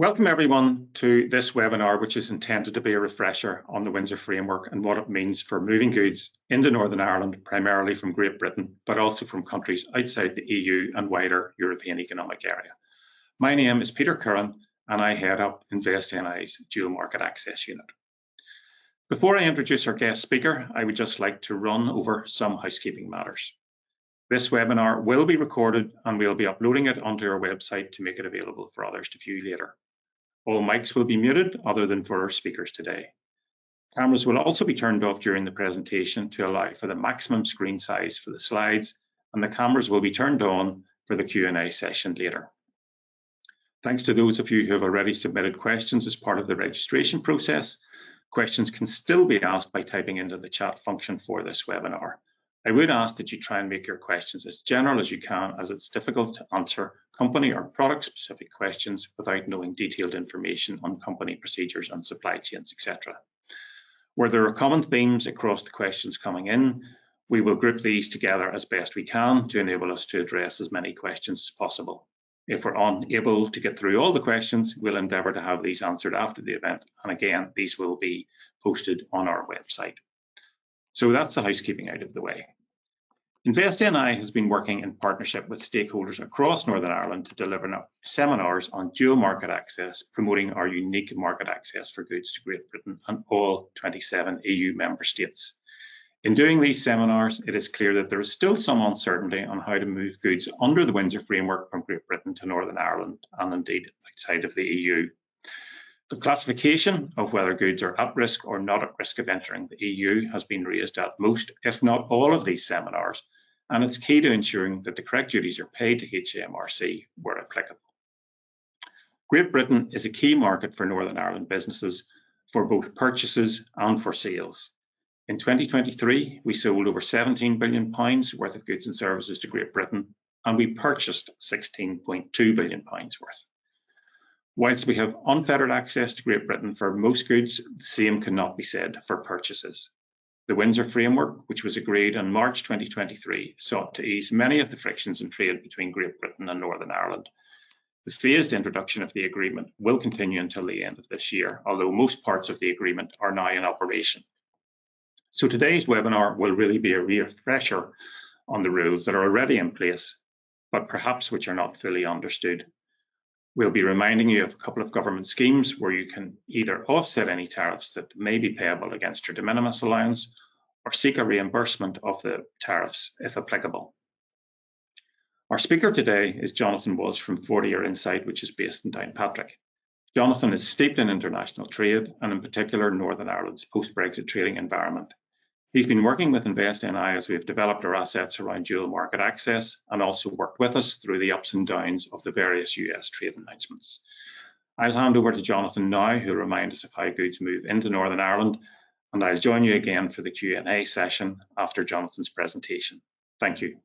Welcome everyone to this webinar, which is intended to be a refresher on the Windsor Framework and what it means for moving goods into Northern Ireland, primarily from Great Britain, but also from countries outside the EU and wider European Economic Area. My name is Peter Curran and I head up InvestNI's Dual Market Access Unit. Before I introduce our guest speaker, I would just like to run over some housekeeping matters. This webinar will be recorded and we'll be uploading it onto our website to make it available for others to view later. All mics will be muted other than for our speakers today. Cameras will also be turned off during the presentation to allow for the maximum screen size for the slides, and the cameras will be turned on for the Q&A session later. Thanks to those of you who have already submitted questions as part of the registration process. Questions can still be asked by typing into the chat function for this webinar. I would ask that you try and make your questions as general as you can, as it's difficult to answer company or product specific questions without knowing detailed information on company procedures and supply chains, etc. Where there are common themes across the questions coming in, we will group these together as best we can to enable us to address as many questions as possible. If we're unable to get through all the questions, we'll endeavour to have these answered after the event, and again, these will be posted on our website. So that's the housekeeping out of the way. InvestNI has been working in partnership with stakeholders across Northern Ireland to deliver seminars on dual market access, promoting our unique market access for goods to Great Britain and all 27 EU member states. In doing these seminars, it is clear that there is still some uncertainty on how to move goods under the Windsor Framework from Great Britain to Northern Ireland and indeed outside of the EU. The classification of whether goods are at risk or not at risk of entering the EU has been raised at most, if not all, of these seminars, and it's key to ensuring that the correct duties are paid to HMRC where applicable. Great Britain is a key market for Northern Ireland businesses for both purchases and for sales. In 2023, we sold over £17 billion worth of goods and services to Great Britain, and we purchased £16.2 billion worth. Whilst we have unfettered access to Great Britain for most goods, the same cannot be said for purchases. The Windsor Framework, which was agreed in March 2023, sought to ease many of the frictions in trade between Great Britain and Northern Ireland. The phased introduction of the agreement will continue until the end of this year, although most parts of the agreement are now in operation. So today's webinar will really be a refresher on the rules that are already in place, but perhaps which are not fully understood. We'll be reminding you of a couple of government schemes where you can either offset any tariffs that may be payable against your de minimis allowance or seek a reimbursement of the tariffs if applicable. Our speaker today is Jonathan Walsh from 40-Year Insight, which is based in Downpatrick. Jonathan is steeped in international trade and in particular Northern Ireland's post-Brexit trading environment. He's been working with InvestNI as we've developed our assets around dual market access and also worked with us through the ups and downs of the various US trade announcements. I'll hand over to Jonathan now, who'll remind us of how goods move into Northern Ireland, and I'll join you again for the Q&A session after Jonathan's presentation. Thank you.